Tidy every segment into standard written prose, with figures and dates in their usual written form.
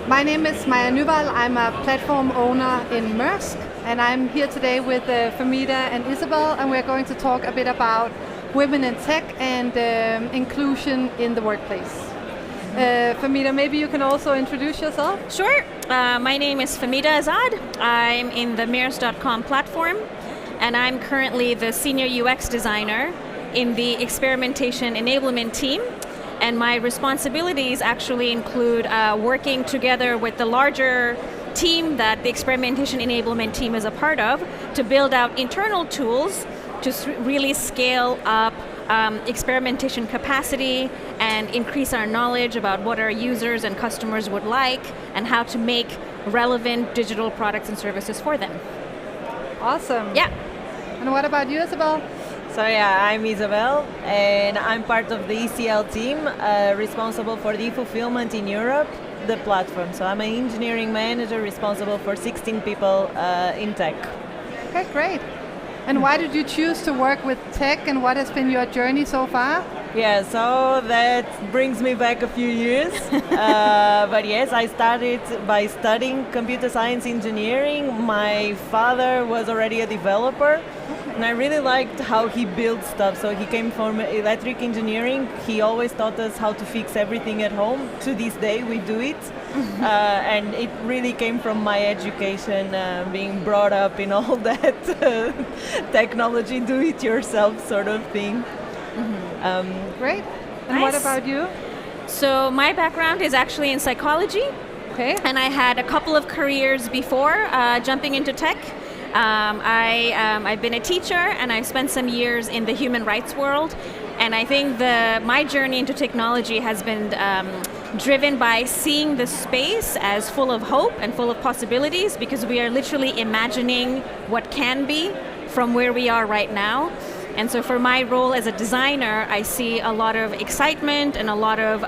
My name is Maja Nyvold. I'm a platform owner in Maersk, and I'm here today with Fahmida and Isabel, and we're going to talk a bit about women in tech and inclusion in the workplace. Fahmida, maybe you can also introduce yourself? Sure. My name is Fahmida Azad. I'm in the Maersk.com platform, and I'm currently the senior UX designer in the experimentation enablement team. And my responsibilities actually include working together with the larger team that the experimentation enablement team is a part of to build out internal tools to really scale up experimentation capacity and increase our knowledge about what our users and customers would like and how to make relevant digital products and services for them. Awesome. Yeah. And what about you, Isabel? So I'm Isabel, and I'm part of the ECL team, responsible for the fulfillment in Europe, the platform. So I'm an engineering manager responsible for 16 people in tech. Okay, great. And why did you choose to work with tech, and what has been your journey so far? Yeah, so that brings me back a few years. But yes, I started by studying computer science engineering. My father was already a developer, and I really liked how he built stuff. So he came from electric engineering. He always taught us how to fix everything at home. To this day, we do it. And it really came from my education, being brought up in all that technology, do-it-yourself sort of thing. Great. And Nice. what about you? So my background is actually in psychology. Okay. And I had a couple of careers before jumping into tech. I've been a teacher, and I've spent some years in the human rights world. And I think my journey into technology has been driven by seeing the space as full of hope and full of possibilities, because we are literally imagining what can be from where we are right now. And so for my role as a designer, I see a lot of excitement and a lot of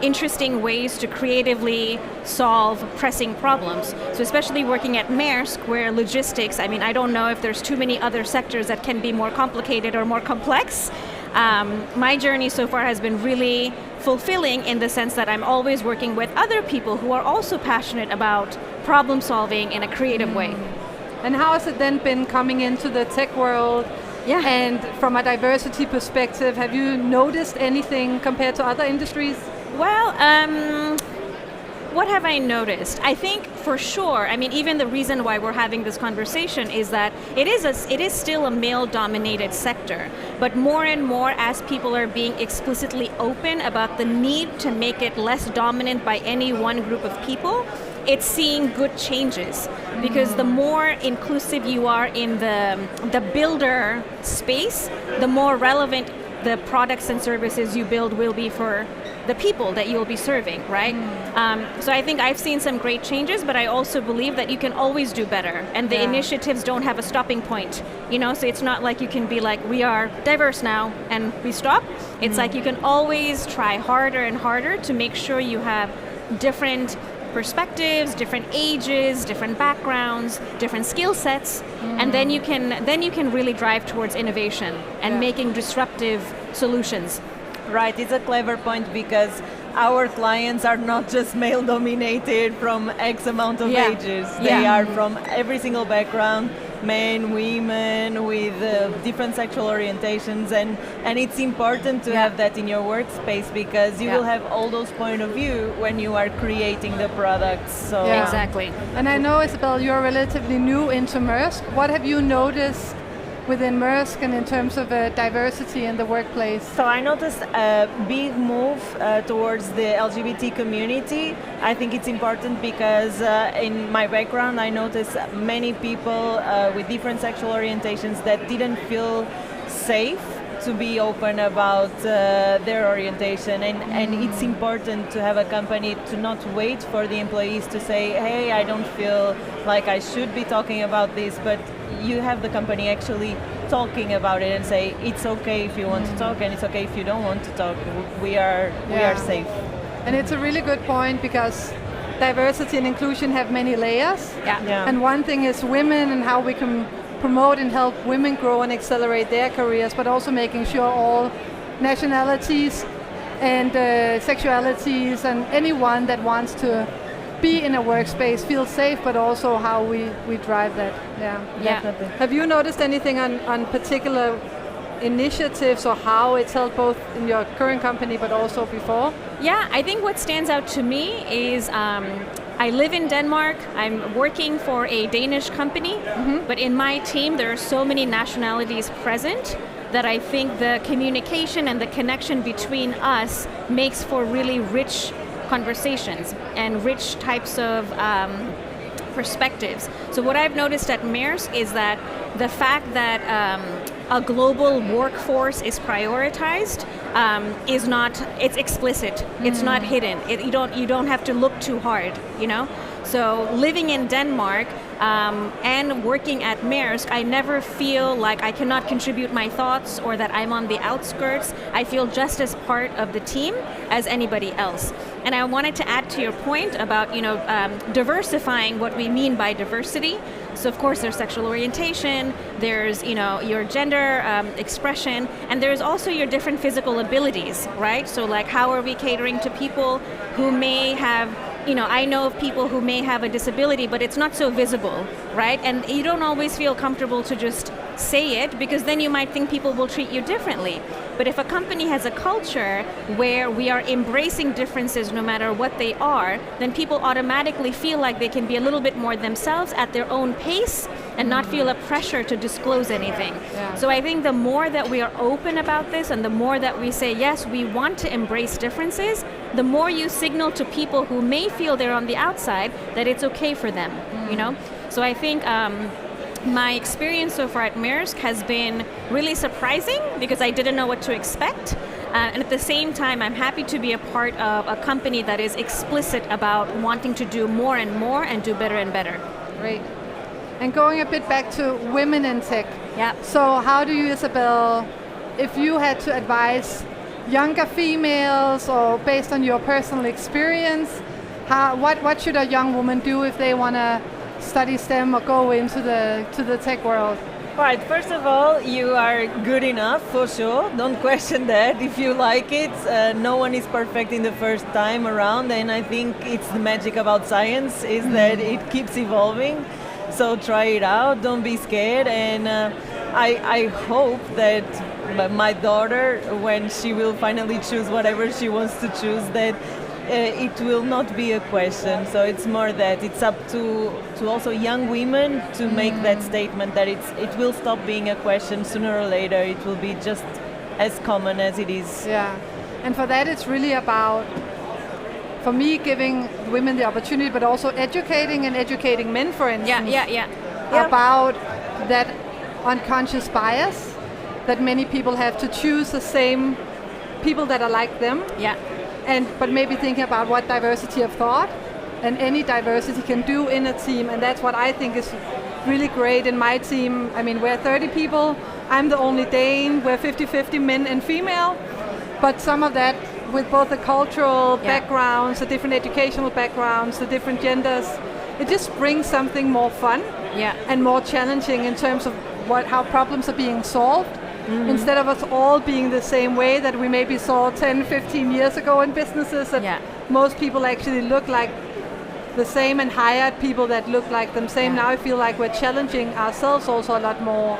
interesting ways to creatively solve pressing problems. So especially working at Maersk, where logistics, I don't know if there's too many other sectors that can be more complicated or more complex. My journey so far has been really fulfilling in the sense that I'm always working with other people who are also passionate about problem solving in a creative way. And how has it then been coming into the tech world? Yeah. And from a diversity perspective, have you noticed anything compared to other industries? Well, what have I noticed? I think for sure, even the reason why we're having this conversation is that it is still a male-dominated sector, but more and more as people are being explicitly open about the need to make it less dominant by any one group of people, it's seeing good changes, because the more inclusive you are in the builder space, the more relevant the products and services you build will be for the people that you'll be serving, right? So I think I've seen some great changes, but I also believe that you can always do better, and the initiatives don't have a stopping point, so it's not like you can be like, we are diverse now, and we stop. It's like you can always try harder and harder to make sure you have different perspectives, different ages, different backgrounds, different skill sets, and then you can really drive towards innovation and making disruptive solutions. Right, it's a clever point, because our clients are not just male dominated from X amount of ages. They are from every single background, men, women, with different sexual orientations, and it's important to have that in your workspace, because you will have all those point of view when you are creating the products. So Exactly. And I know, Isabel, you're relatively new into Maersk. What have you noticed within Maersk and in terms of diversity in the workplace? So I noticed a big move towards the LGBT community. I think it's important because in my background I noticed many people with different sexual orientations that didn't feel safe to be open about their orientation, and it's important to have a company to not wait for the employees to say, hey, I don't feel like I should be talking about this, but you have the company actually talking about it and say, it's okay if you want to talk, and it's okay if you don't want to talk. We are safe. And it's a really good point, because diversity and inclusion have many layers. And one thing is women and how we can promote and help women grow and accelerate their careers, but also making sure all nationalities and sexualities and anyone that wants to be in a workspace, feel safe, but also how we drive that. Yeah, definitely. Have you noticed anything on particular initiatives or how it's held both in your current company but also before? Yeah, I think what stands out to me is I live in Denmark. I'm working for a Danish company, but in my team there are so many nationalities present that I think the communication and the connection between us makes for really rich conversations and rich types of perspectives. So what I've noticed at Maersk is that the fact that a global workforce is prioritized is not, it's explicit, it's not hidden. You don't have to look too hard, you know? So living in Denmark and working at Maersk, I never feel like I cannot contribute my thoughts or that I'm on the outskirts. I feel just as part of the team as anybody else. And I wanted to add to your point about, you know, diversifying what we mean by diversity. So of course there's sexual orientation, there's, you know, your gender expression, and there's also your different physical abilities, right? So like how are we catering to people who may have, you know, I know of people who may have a disability, but it's not so visible, right? And you don't always feel comfortable to just say it because then you might think people will treat you differently. But if a company has a culture where we are embracing differences no matter what they are, then people automatically feel like they can be a little bit more themselves at their own pace and not feel a pressure to disclose anything. Yeah. So I think the more that we are open about this and the more that we say, yes, we want to embrace differences, the more you signal to people who may feel they're on the outside that it's okay for them, you know? So I think my experience so far at Maersk has been really surprising because I didn't know what to expect. And at the same time, I'm happy to be a part of a company that is explicit about wanting to do more and do better and better. Great. And going a bit back to women in tech. Yeah. So how do you, Isabel, if you had to advise younger females or based on your personal experience, what should a young woman do if they want to study STEM or go into the tech world? Right, first of all, you are good enough for sure. Don't question that. If you like it, no one is perfect in the first time around, and I think it's the magic about science is that it keeps evolving. So try it out, don't be scared, and I hope that my daughter, when she will finally choose whatever she wants to choose, that it will not be a question. So it's more that it's up to also young women to make that statement that it will stop being a question sooner or later. It will be just as common as it is. Yeah, and for that it's really about, for me, giving women the opportunity, but also educating men, for instance. About that unconscious bias that many people have to choose the same people that are like them. Yeah. But maybe thinking about what diversity of thought and any diversity can do in a team, and that's what I think is really great in my team. I mean, we're 30 people, I'm the only Dane, we're 50-50 men and female, but some of that with both the cultural backgrounds, the different educational backgrounds, the different genders, it just brings something more fun and more challenging in terms of how problems are being solved. Instead of us all being the same way that we maybe saw 10, 15 years ago in businesses, that most people actually look like the same and hired people that look like them same. Now I feel like we're challenging ourselves also a lot more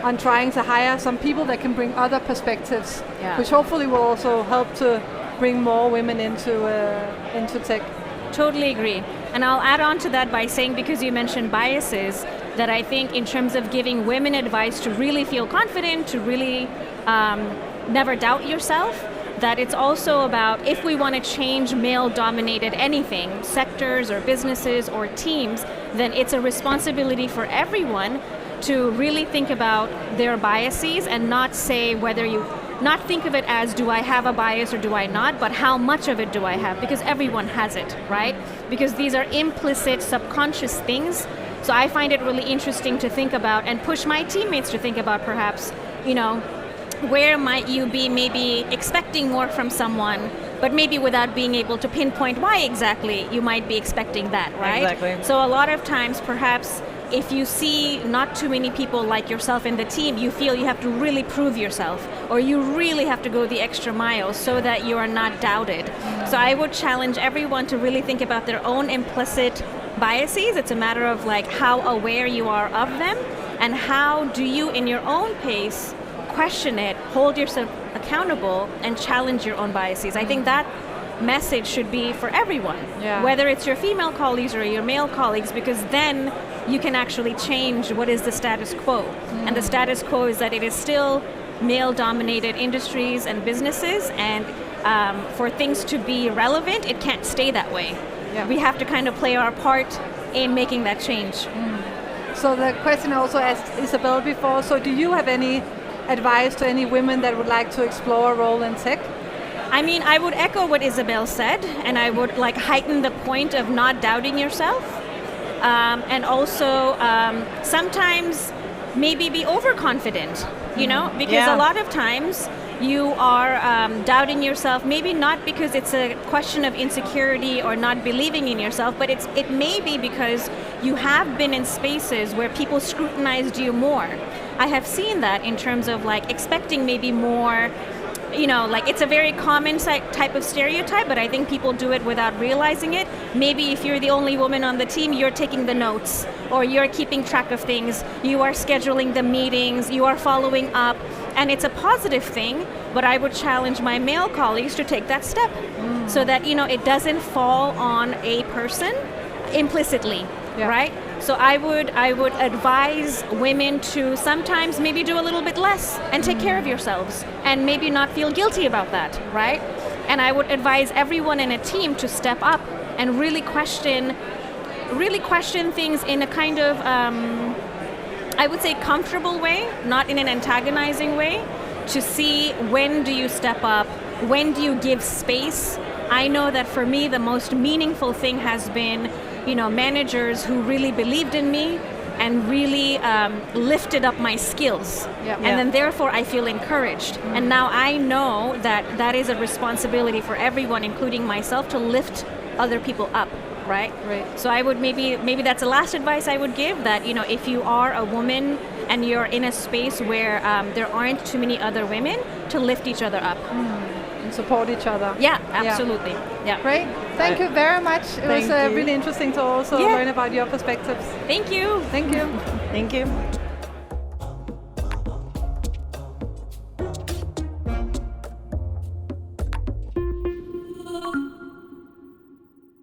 on trying to hire some people that can bring other perspectives, which hopefully will also help to bring more women into tech. Totally agree. And I'll add on to that by saying, because you mentioned biases, that I think in terms of giving women advice to really feel confident, to really never doubt yourself, that it's also about, if we want to change male-dominated anything, sectors or businesses or teams, then it's a responsibility for everyone to really think about their biases and not say not think of it as, do I have a bias or do I not, but how much of it do I have? Because everyone has it, right? Because these are implicit, subconscious things. So I find it really interesting to think about and push my teammates to think about, perhaps, you know, where might you be maybe expecting more from someone, but maybe without being able to pinpoint why exactly you might be expecting that, right? Exactly. So a lot of times, perhaps, if you see not too many people like yourself in the team, you feel you have to really prove yourself, or you really have to go the extra mile so that you are not doubted. So I would challenge everyone to really think about their own implicit biases. It's a matter of like how aware you are of them, and how do you, in your own pace, question it, hold yourself accountable, and challenge your own biases. I think that message should be for everyone, whether it's your female colleagues or your male colleagues, because then you can actually change what is the status quo. And the status quo is that it is still male-dominated industries and businesses, and for things to be relevant, it can't stay that way. We have to kind of play our part in making that change. So the question I also asked Isabel before, so do you have any advice to any women that would like to explore a role in tech? I mean, I would echo what Isabel said, and I would like heighten the point of not doubting yourself. And also sometimes maybe be overconfident, you know, because a lot of times you are doubting yourself, maybe not because it's a question of insecurity or not believing in yourself, but it may be because you have been in spaces where people scrutinized you more. I have seen that in terms of like expecting maybe more, you know, like it's a very common type of stereotype, but I think people do it without realizing it. Maybe if you're the only woman on the team, you're taking the notes, or you're keeping track of things, you are scheduling the meetings, you are following up, and it's a positive thing, but I would challenge my male colleagues to take that step so that, you know, it doesn't fall on a person implicitly, right? So I would advise women to sometimes maybe do a little bit less and take care of yourselves and maybe not feel guilty about that, right? And I would advise everyone in a team to step up and really question things in a kind of, I would say, comfortable way, not in an antagonizing way, to see when do you step up, when do you give space. I know that for me, the most meaningful thing has been, you know, managers who really believed in me and really lifted up my skills. And then therefore I feel encouraged. And now I know that that is a responsibility for everyone, including myself, to lift other people up, right? So I would maybe that's the last advice I would give, that, you know, if you are a woman and you're in a space where there aren't too many other women, to lift each other up. And support each other. Yeah, absolutely. Yeah. Great. Thank you very much. It was really interesting to also learn about your perspectives. Thank you. Thank you. Thank you.